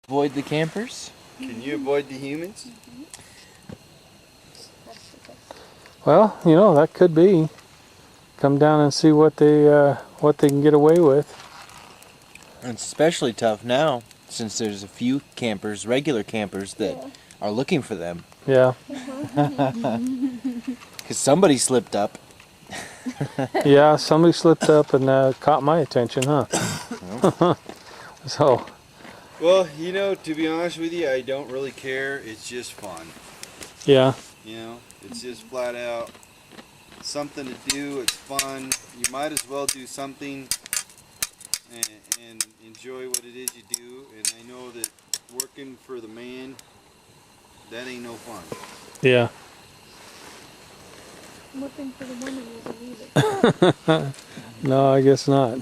Avoid the campers? Can you avoid the humans? Well, you know, that could be. Come down and see what they can get away with. It's especially tough now, since there's a few campers, regular campers, that are looking for them. Yeah. Because somebody slipped up. Yeah, somebody slipped up and caught my attention, huh? So. Well, you know, to be honest with you, I don't really care. It's just fun. Yeah. You know, it's just flat out something to do. It's fun. You might as well do something and enjoy what it is you do. And I know that working for the man, that ain't no fun. Yeah. Working for the woman isn't either. No, I guess not.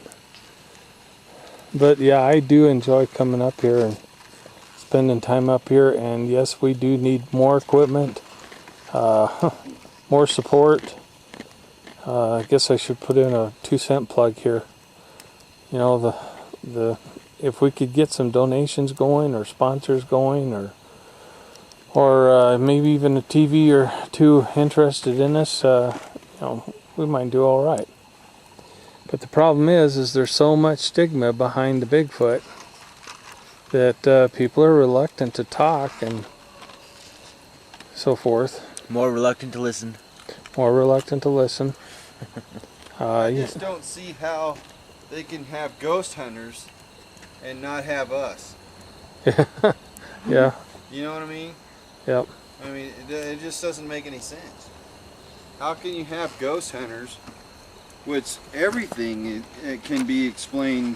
But yeah, I do enjoy coming up here and spending time up here. And yes, we do need more equipment, more support. I guess I should put in a 2-cent plug here. You know, the if we could get some donations going or sponsors going or maybe even a TV or two interested in us, you know, we might do all right. But the problem is there's so much stigma behind the Bigfoot that people are reluctant to talk and so forth. More reluctant to listen. More reluctant to listen. I just don't see how they can have ghost hunters and not have us. Yeah. You know what I mean? Yep. I mean, it just doesn't make any sense. How can you have ghost hunters, which everything it can be explained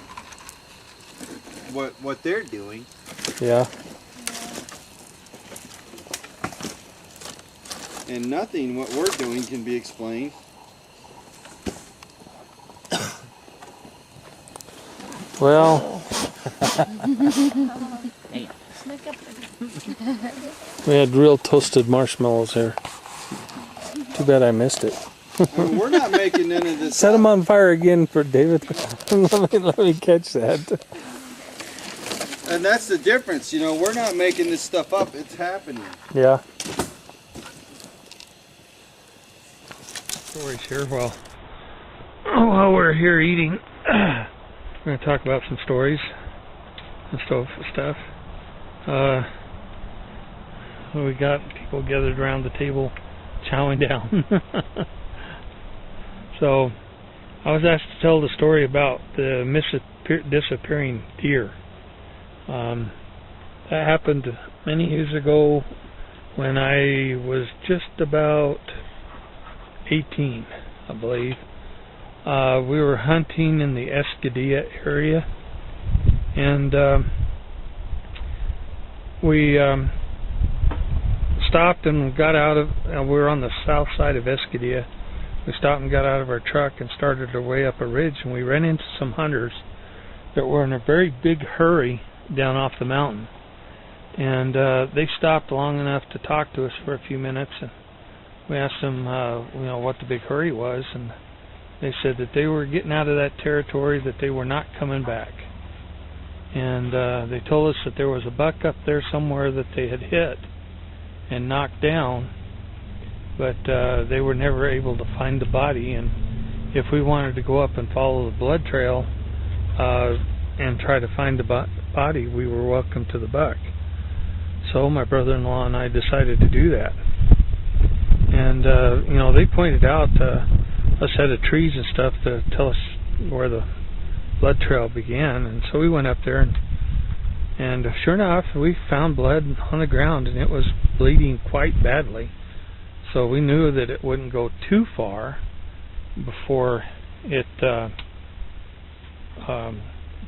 what they're doing? Yeah. And nothing what we're doing can be explained. Well, Sneak up we had real toasted marshmallows here. Too bad I missed it. I mean, we're not making none of this. Set them on fire again for David. let me catch that. And that's the difference, you know. We're not making this stuff up; it's happening. Yeah. Stories here while we're here eating. We're going to talk about some stories and stuff. We got people gathered around the table chowing down. So I was asked to tell the story about the disappearing deer. That happened many years ago when I was just about 18, I believe. We were hunting in the Escadilla area, and we stopped and got out of. We were on the south side of Escadilla. We stopped and got out of our truck and started our way up a ridge, and we ran into some hunters that were in a very big hurry down off the mountain. And they stopped long enough to talk to us for a few minutes, and we asked them, you know, what the big hurry was, and they said that they were getting out of that territory, that they were not coming back. And they told us that there was a buck up there somewhere that they had hit and knocked down, but they were never able to find the body. And if we wanted to go up and follow the blood trail and try to find the body, we were welcome to the buck. So my brother-in-law and I decided to do that. And you know, they pointed out a set of trees and stuff to tell us where the blood trail began, and so we went up there, and sure enough, we found blood on the ground, and it was bleeding quite badly. So we knew that it wouldn't go too far before it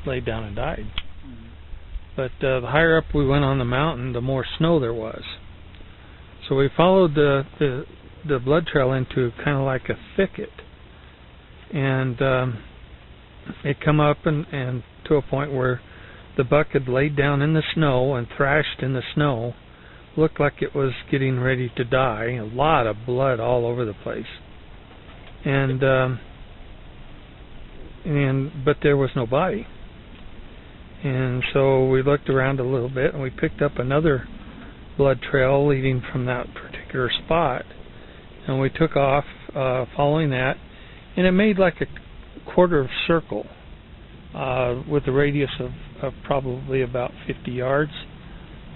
laid down and died. But the higher up we went on the mountain, the more snow there was. So we followed the blood trail into kind of like a thicket, and it come up and to a point where the buck had laid down in the snow and thrashed in the snow, looked like it was getting ready to die. A lot of blood all over the place, but there was no body. And so we looked around a little bit, and we picked up another blood trail leading from that particular spot. And we took off following that, and it made like a quarter of circle with a radius of probably about 50 yards.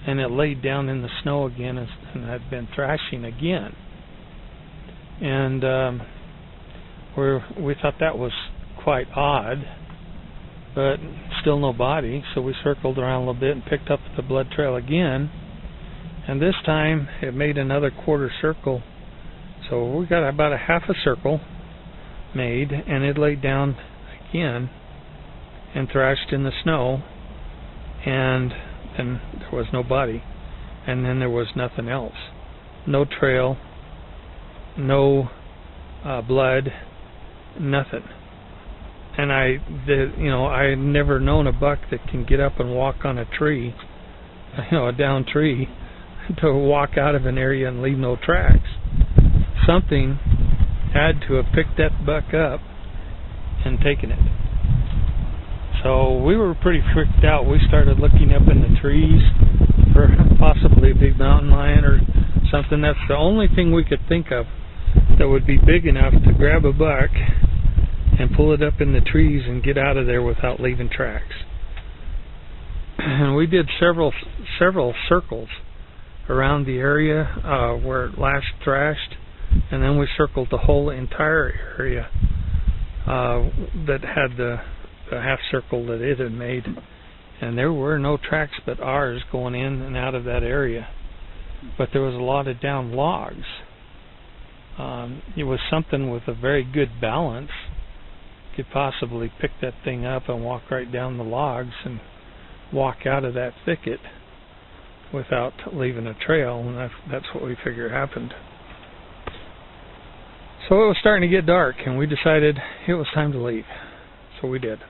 And it laid down in the snow again and had been thrashing again. And we thought that was quite odd, but still no body, so we circled around a little bit and picked up the blood trail again, and this time it made another quarter circle, so we got about a half a circle made, and it laid down again and thrashed in the snow, and then there was no body, and then there was nothing else. No trail, no blood, nothing. And I had never known a buck that can get up and walk on a tree, a down tree, to walk out of an area and leave no tracks. Something had to have picked that buck up and taken it. So we were pretty freaked out. We started looking up in the trees for possibly a big mountain lion or something. That's the only thing we could think of that would be big enough to grab a buck and pull it up in the trees and get out of there without leaving tracks. And we did several circles around the area where it last thrashed, and then we circled the whole entire area that had the half circle that it had made, and there were no tracks but ours going in and out of that area. But there was a lot of down logs. It was something with a very good balance. Could possibly pick that thing up and walk right down the logs and walk out of that thicket without leaving a trail, and that's what we figure happened. So it was starting to get dark, and we decided it was time to leave. So we did.